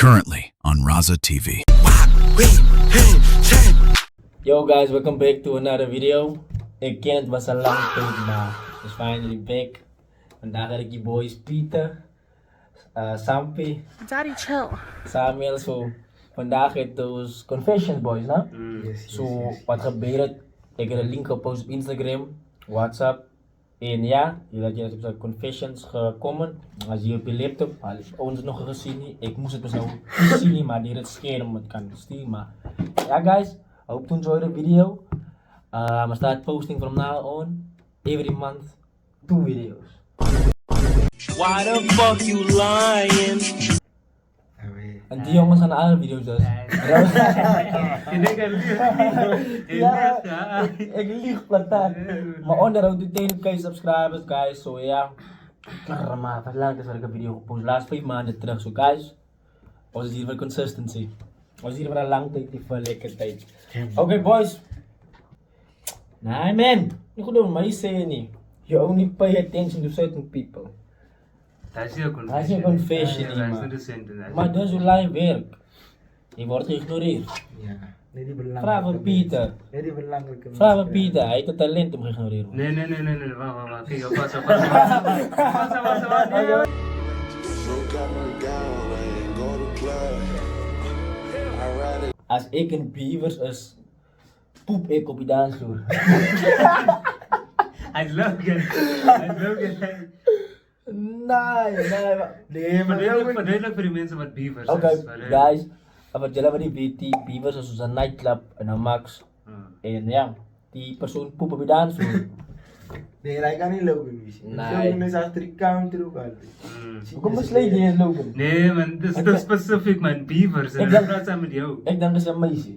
Currently on Raza TV. Yo guys, welcome back to another video. Ik ken het was een lange tijd, maar it's finally back. Vandaag heb ik je boys Pieter, Sampi, Daddy, chill. Samuel. So, vandaag het dus Confessions boys, na? So, wat gebeurt? Ik heb een link gepost op Instagram, WhatsApp. En ja, je hebt op Confessions gekomen. Als je op je laptop, ons nog gezien niet. Ik moest het dus ook zien, maar die het scherm het kan sturen. Maar ja guys, hope to enjoy the video. I start posting from now on, every month, 2 videos. Why the fuck you lying? En die jongens gaan alle video's dus. Ja, ik lieg plataat. Maar onderhoud de tegen kan je subscribers guys, so ja. Maar wat lang is waar ik een video gepost, laatst 5 maanden terug, so guys. Was hier voor consistency. Was hier voor een lang tijd, die voor lekker tijd. Oké boys. Nee man, niet goed doen, maar je zei het niet. You only pay attention to certain people. Dat is je confession. Dat is je confession, Dat is man. niet de sentence. Maar dat is hoe live werkt. Je wordt geïgnoreerd. Ja, nee, die belangrijke Vraag aan Pieter. mensen. Nee, die belangrijke Vraag aan mensen. Pieter, hij heeft het talent om geïgnoreerd te worden. Nee, wacht. Kijk, pas. Broke out my gown, I ain't go to club. I ride it. Als ik een beavers is, poep ik op die dansvloer. Hij is leuk. Nee, Verduidelijk voor die mensen wat beavers Oké, is. guys. Wat jullie wat niet weten, beavers is een nightclub en een max. En ja, die persoon poep op die dansvloer. Nee, hij kan niet lopen, misschien. Nee. Lopen is achter die counter ook altijd. Hoe besleed je eens lopen? Nee man, dit is te specifiek man, beavers. Ik En dacht- ik praat samen met jou. Ik denk dat is een meisje.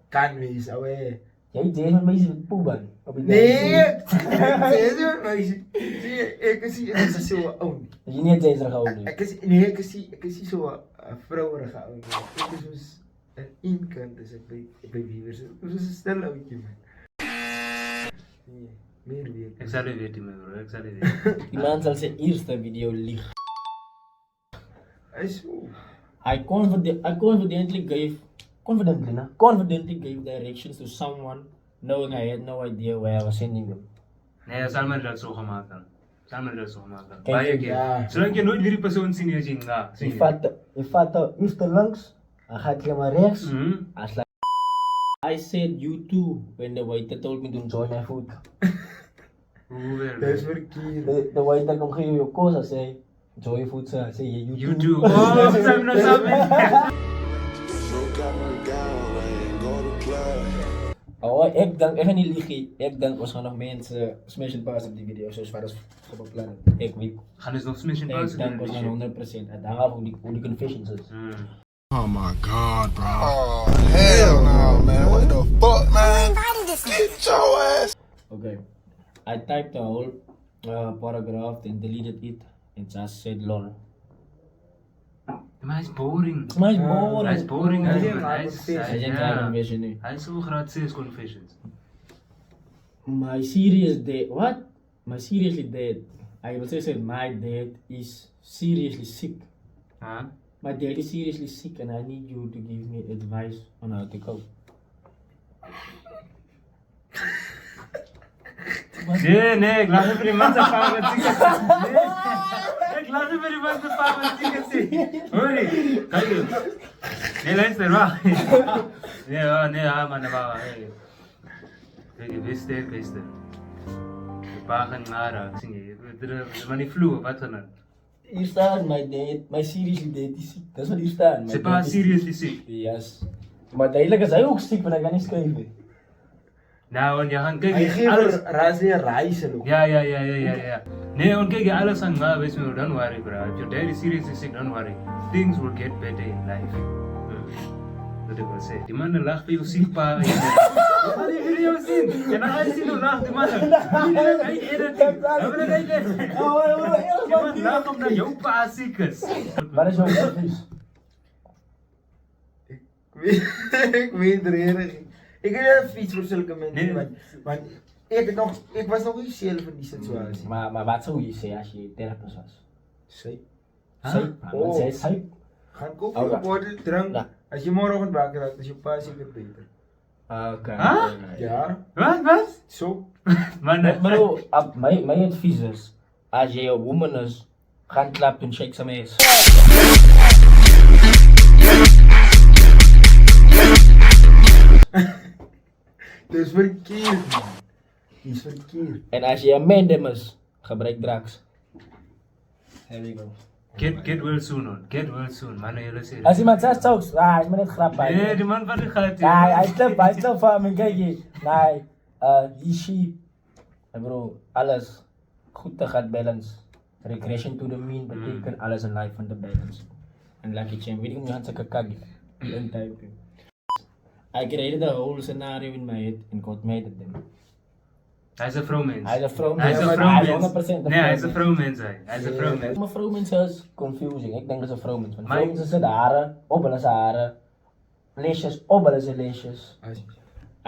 Kan wezen, ouwe. Jij deed een meisje met poepen op die Nee! dansvloer. Nee, zo, meisje. Zie je, ik zie zo, oh. Dat je niet deze gehouden. Ik zie zo een vrouwere gehouden. Ik is dus een inkant, dus ik ben hier weer zo. Dus een stel oudje, man. Nee, meer weer. Ik zal je weten man bro, ik zal je weten. Die man zal zijn eerste video liegen. Hij is zo. I confidently gave directions to someone knowing I had no idea where I was sending them. Nee, zal me dat zo gemaakt dan. Kijk, Baie keer. ja. Zolang je nooit weer die persoon zien als je nga. Je vat de eerste langs, dan gaat hij maar rechts. Mhm. Als I said you too when the waiter told me to enjoy my food. Hoe weer? Dat is verkeerd. The waiter kon geven je koos, hij zei enjoy your food sir. Zei je You too. too. Oh, we zijn nog samen. Broke out my gown, I ain't go to club. Oh, ik denk, ik ga niet liegen. Ik denk we gaan nog mensen smash and pass op die video, zoals waar dat is plannen. Ik weet. Gaan dus nog smash and Ik pass denk we gaan 100%. Het hangt af hoe die confessions is. Oh my god, bro. Oh, hell no, man. What the fuck, man? Get your ass. Okay. I typed the whole paragraph and deleted it and just said lol. Maar hij is boring. Maar hij is boring. Hij is boring. Hij is man. een Hij hard is confession. Hij is een ja. kleine confession nu. Hij is zo graag 6 confessions. My serious dad. What? My seriously dad. I will say my dad is seriously sick. Huh? My dad is seriously sick and I need you to give me advice on how to cope. Nee, ik laat even die mensen van wat zieken. Nee, ik laat even die mensen van wat zieken zien. Hoor je? Kijk eens. Nee, luister, wacht. Nee, man, wacht. Kijk, wees sterk. Je pa gaat naar ik zie je. Maar die vloer, wat dan? Hier staat my seriously dad is sick. Dat is wat hier staat. My Ze dad pa is seriously sick. Yes. Maar duidelijk is hij ook ziek, maar hij kan niet schrijven. Nou, en je gaat Hij kijken, geeft alles. razen reizen ook. Ja. Nee, en kijk, alles aan mij, wees me, don't worry, bro. If your dad is seriously sick, don't worry. Things will get better in life. Dat ik wil zeggen. Die man lacht bij jou ziek, pa. Je gaat die video zien. En dan ga je zien hoe lacht die man. Hij editing. Dan wil ik editen. Die man lacht omdat jouw pa ziek is. Waar is jouw advies? Ik weet er heel. Ik heb een fiets voor zulke mensen. Nee. Maar ik was nog niet zelf in die situatie. Maar wat zou je zeggen als je therapeut was? Zij. Zij? Oh. Zij? Gaan kopen een bordel drank. Ja. Als je morgen wakker raakt, is je pa zeker beter. Oké. Huh? Ja, Wat? zo. Man, Bro, mijn advies is, als je een woman is, gaan klappen en shake some ass. Dat is verkeerd, man. Die is verkeerd. En als je een man is, gebruik drugs. There we go. get well soon on. Get well soon. Man, jullie zeggen. Als iemand zegt jokes, is me net grappig. Nee, die man van de gaat Nee, hij slip van me, kijk je. Nee, die sheep. Bro, alles goed te gaat balance. Regression to the mean betekent alles in life van de balance. En lucky chain, weet ik niet aan zijn kakagi. Een type. I created the whole scenario in my head and got mad at them. Hij is een vrouwmens. Hij is een vrouwmens. Hij is een Hij is vrouwmens. 100% een Nee, hij is een vrouwmens. vrouwmens. Hij is een vrouwmens. Maar vrouwmens is confusing. Ik denk dat ze vrouwmens. Want Maar- vrouwmens zijn de haren, obbelen zijn haren. Lesjes, obbelen zijn lesjes.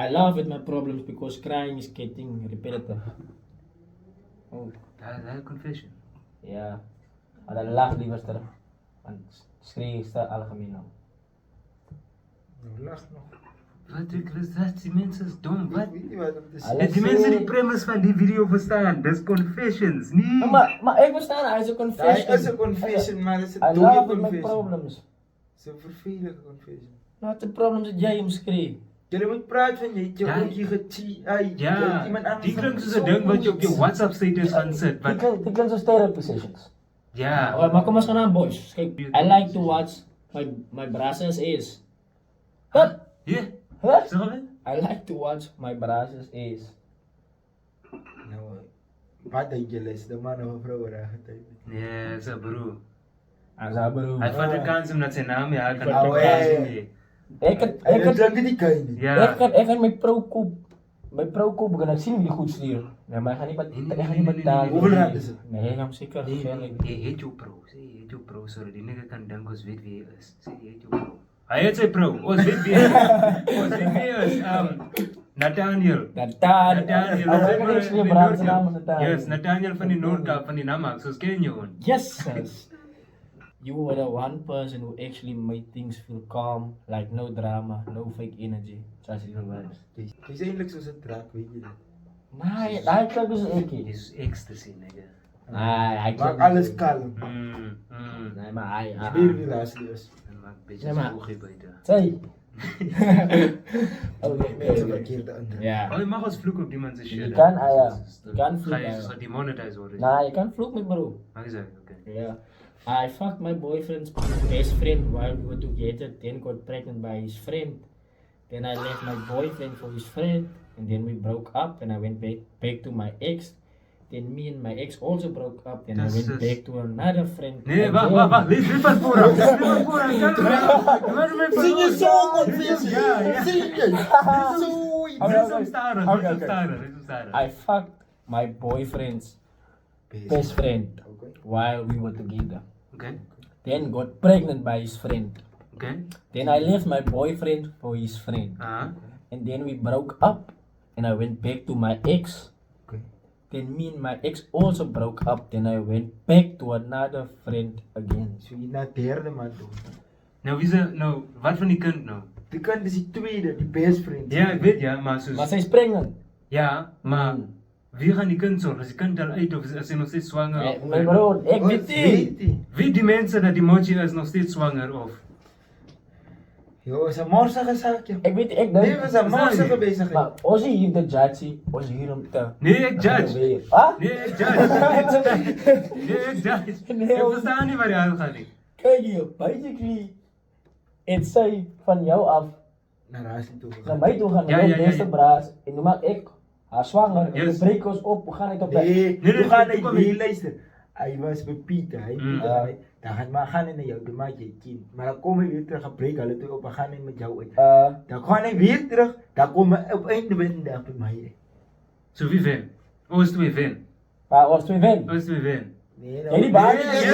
I laugh at my problems because crying is getting repetitive. Oh, Dat is een confession. ja. Maar dan lach liever terug. Want schreeuwen is te algemeen nou. Nou, lach nog. Wat ik wist, dat die mensen is dom. Wat? Ik weet niet wat om te Alles- zeggen. Die mensen die premise van die video verstaan, dat is confessions, niet? Maar ik verstaan, hij is een Ja, confession. het is een confession, maar het is I een laugh dode at my confession. problems. Het is een vervelende confession. Wat de problems dat jij hem schreeuwt. Jullie moet praten van je Ja. ook je getie. Ja, iemand anders. die klinkt van- zo'n ding wat je op je WhatsApp status gaan zetten. Die klinkt zo therapy sessions. Ja. Maar kom eens gaan aan, boys. Kijk, I like to watch my brasses is. Wat? Ja, Wat? zeg maar. I like to watch my brasses is. Nou, wat denk je les? De man of een vrouw raken tijd. Nee, zo bro. Azabro. Hij vat de kans omdat zijn naam, ja, hij kan Ah, ook ouais. kans mee. Ik En dat had die kan je niet. Ja. ik had mijn pro-koop. Mijn pro-koop kan ik zien wie goed sturen. Nee, maar hij gaat niet betalen. Hoeveel rand is het? Nee, ik heb zeker Nee, gegeven. hij heet jou pro. Zeg, hij heet jou pro, sorry. Die nigga kan denken als weet wie hij is. Zeg, hij heet jou pro. Hij heet zijn pro. Ons weet wie hij is. Ons weet wie hij is. Nathaniel. Nathaniel. Nathaniel. Oh, ik heb niks meer brand zijn naam is Nathaniel. Yes, Nathaniel van die Noordkap, van die Namak. Zoals ken je gewoon. Yes, sis. You were the one person who actually made things feel calm, like no drama, no fake energy. Zoals real vibes. Het is eigenlijk zoals een draak, weet je dat? Nee, hij klinkt dus Dit ik. is ecstasy, nigga. Nee, hij Maak klinkt alles dus- kalm. Nee, maar hij... Weer weer serieus. En maak een beetje Nee, maar- zwoegie buiten. Say. Oh, Dat is een verkeerde andere. Oh, Ja. je mag als vloek op die mensen shit. Je hè? kan, ja. Je kan Ga je vloeken. zo demonetized worden. Nee, je kan vloeken met bro. Maar je zegt, oké. Yeah. I fucked my boyfriend's best friend while we were together, then got pregnant by his friend. Then I left my boyfriend for his friend, and then we broke up and I went back to my ex. Then me and my ex also broke up, and I Das went is- back to another friend. Nee, wacht, again. wacht, wacht. Lees van vooraf. Lees van vooraf. Zing je zo confessie? Ja, ja. Zing je? Zo. Lees hem staren. Lees hem staren. Lees hem staren. I fucked my boyfriend's best friend while we were together. Oké. Then got pregnant by his friend. Oké. Then I left my boyfriend for his friend. Ah. And then we broke up and I went back to my ex. Okay. Then me and my ex also broke up. Then I went back to another friend again. Zo je na derde man doen. Nou, wie ze, nou, wat van die kind nou? Die kant is die tweede, die best friend. Ja, ik weet ja, maar Maar zo. zij is pregnant. Ja, maar wie gaan die kind zorgen? Is die kind al uit of is hij nog steeds zwanger? Mijn bro, ik Wat weet niet. weet die? Weet die mensen dat die mochi is nog steeds zwanger of? Yo, is een morsige zaakje. Ik weet, ik Nee, denk. we zijn morsige Maar bezigheid. als je hier de judge, als je hier om te. Nee, ik judge. Ah? Nee, ik judge. Nee, ik judge. Nee, Ik hoor. versta niet waar je aan gaat. niet. Kijk hier, basically. Het zij van jou af Naar huis toe naar gegaan. mij toe gaan. Ja, Naar ja, de ja, beste ja. braas. En nu maak ik haar zwanger. En Yes. we breken ons op. We gaan niet op Nee, nee, we gaan nee, kom niet. niet. Nee, luister. Hij was bij Pieter. Hij Mm. Pieter. Dan gaan we gaan naar jou, dan maak je een kind. Maar dan komen we weer terug, gaan breken alle twee op. We gaan niet met jou uit. Dan gaan we weer terug. Dan komen we op einde van de dag bij mij. Zo wie win? O, is twee win. Maar was twee win. O, is twee win. Nee, Ja, die baan. Nee,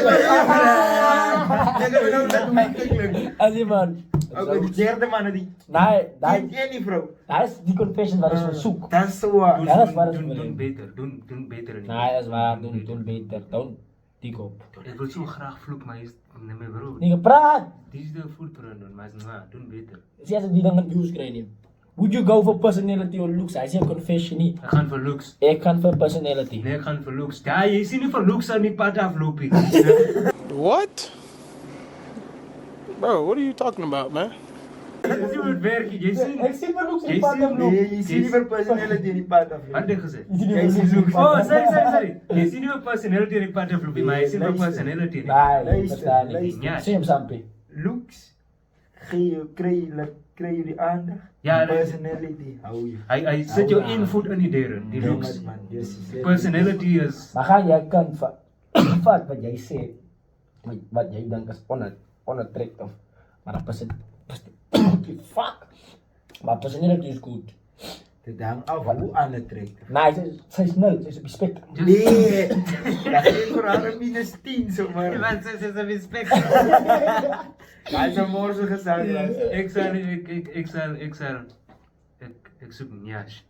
Als iemand. ook die derde man, die Nee, ken jij niet, vrouw. dat is die confession waar is voor zoek. Dat is zo Doen, waar. Ja, dat is waar het doen, voor doen is. beter. Doen beter. Nee, dat is waar. Doen beter. Die kop. Ik wil zo graag vloek, maar is nee, maar bro. Nigga, praat! Die is de foodbrand doen, maar is niet doen beter. Zie als die dan een views krijgen. Would you go for personality or looks? Hij zegt confession niet. Ik ga voor looks. Ik ga voor personality. Nee, ik ga voor looks. Ja, je ziet niet voor looks aan die pad aflopen. What? Bro, what are you talking about, man? Je ziet hoe het werkt. Je ziet. Ik zie voor looks Jij in pad ziet aflopen. Nee, je ziet niet meer personality in die pad af. Wat heb je gezegd? Jij ziet looks. Oh, sorry. Je ziet niet voor personality in die pad aflopen, maar je ziet voor personality. Nee, Luister, verstaan niet. luister. Ja. Zie hem Sampi. Looks krijg je die aandacht. Ja, Personality hou je. Hij zet jouw invloed in die deuren, die looks. Man, yes, Personality is. Maar ga jij kan vat wat jij zegt. Wat jij denkt is unattractive. Maar dat fuck. Maar personality is goed. Het hangt af hoe aan het trekt. Nee, zij is nul. Zij is op je spectrum. Nee, dat is voor haar minus 10 zomaar. Man, ze is een respect. Hij is een morse gezegd. Ik zoek een jas.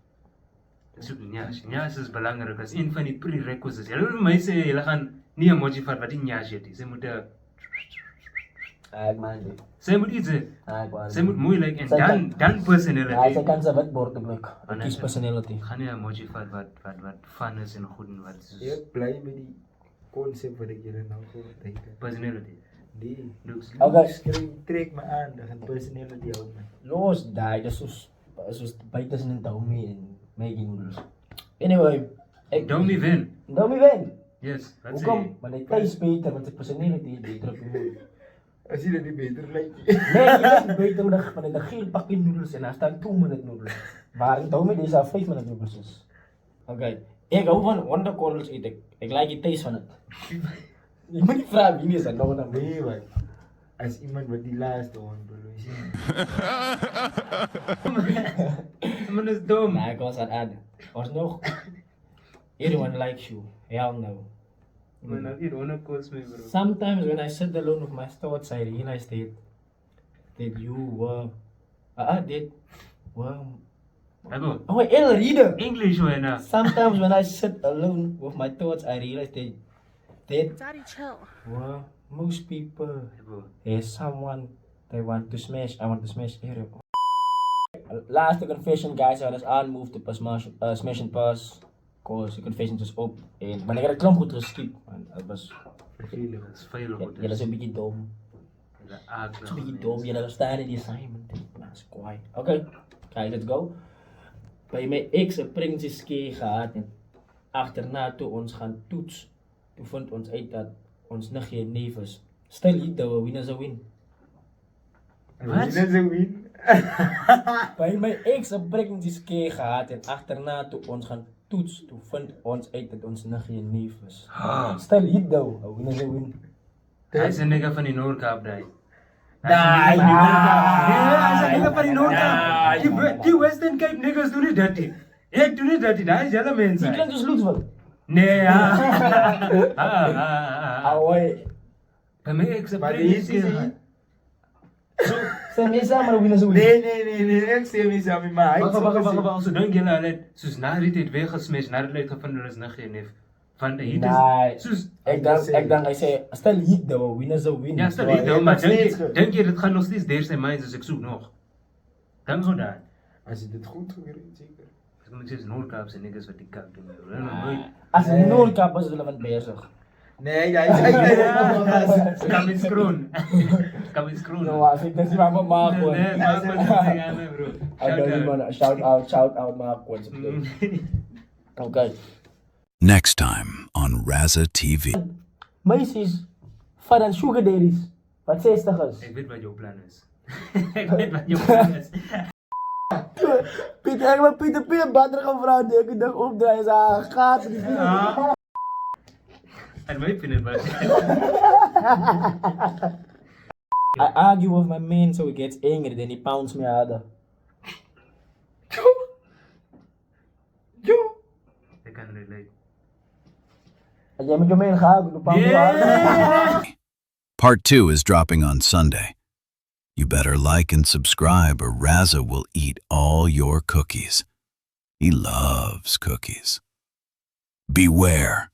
Jas is belangrijk als een van die prerequisites. Jullie willen mij zeggen, jullie gaan niet een emoji van wat in jas zit. Ze moeten... Ik man dit. Zij moet iets zeggen. Zij moet moeilijk en dan personality. Ja, zij kan zijn wetbord ook. Kies personality. Ga niet een emoji van wat fun is en goed en wat is. Ik ben blij met die concept wat ik jullie nou voor denken. Personality. Die Looks. looks trek me aan, dat een personality houdt me. Los, die, dat is zoals buiten zijn een Domi en Maggie noodles. Anyway. Domi win. Domi win. Yes, dat Hoe zeg kom? Maar die taste beter, want de personality is beter op je moed. Als je dat niet beter lijkt. Nee, je is beter met de geel pakje noedels en daar staan 2 minute noedels. Waar in Domi deze al 5 minute noedels is. Oké. Ik hou van wonderkorrels eten. Ik like die taste van het. Je moet niet vragen wie is dat nou dan. Nee, man. Als iemand wat die laatste hoort, bro. Je ziet Man is dom. Nee, ik was aan het nog. Everyone likes you. Hell no. Man, heb je honderd calls mee, bro. Sometimes when I sit alone with my thoughts, I realize that you were. Ebo, Oh, ill reader. English hoor na. Sometimes when I sit alone with my thoughts, I realize that Daddy, chill. well, most people Ebo. is someone they want to smash. I want to smash area. Last confession, guys. I was on move to pass smash and pass. Cause the confession was op. En wanneer ik het klomp goed geskipt, het was. vervelend. Dat is veel goed. Jullie zijn een beetje dom. Dat is akelig. Een beetje dom. Jullie staan in die assignment. Dat is kwaai. Oké, kijk, let's go. Bij mijn X een prinseskeer gehad en achterna toe ons gaan toets. Toen vond ons uit dat ons nichtje en neef is. Stel je dat we winnen zou win. Wat? Dat is een win. Bij mijn X een prinseskeer gehad en achterna toe ons gaan toets. Toen vond ons uit dat ons nichtje en neef is. Stel je dat we winnen zou win. Hij is een nigga van die Noordkaap, die. Nee, Hij is een nigga van die Noordkaap. Die Western Cape niggas doen niet dat. Ik doe niet dat. Hij is hele Die mensen. klinkt dus Loesville. Nee, ja. Awai. Bij mij ik ze Maar precies deze is niet. Zijn mensen samen winnen zou win. Nee, ik zeg niet zo met mij. Wacht, zo denk je nou, soos na die tijd weggesmesh, na die tijd gevonden is nichtje en neef. Van de hit Nee. is, soos, Ik denk, hij zei, stel je dat we winnen zou winnen. ja, stel niet dan, maar nog steeds denk je, dat gaat nog steeds deel zijn mind, dus ik zoek nog. Dan zo daar. Als je dit goed geregeld zeker. Dus ik moet zeggen, Noordkaapse niggas wat die kak doen, joh. Als een Noordkap was er bezig. Nee, jij is Kam in skroon. Kam in skroon. No, als ik dat niet maar maak hoor. Nee, maak wat je aan me, bro. Shout out maak hoor. Oké. Next time on Raza TV. Meisjes van een sugar daddies. Wat 60 is. Ik weet wat jouw plan is. Ik weet wat jouw plan is. Pieter P. Badder vrouw die ik dag opdraaien. Ze gaat niet. En wij vinden het wat. I argue with my man so he gets angry, then he pounds me harder. Ik kan relate. Als jij met je man gaat, dan pounds me harder. Part 2 is dropping on Sunday. You better like and subscribe or Raza will eat all your cookies. He loves cookies. Beware.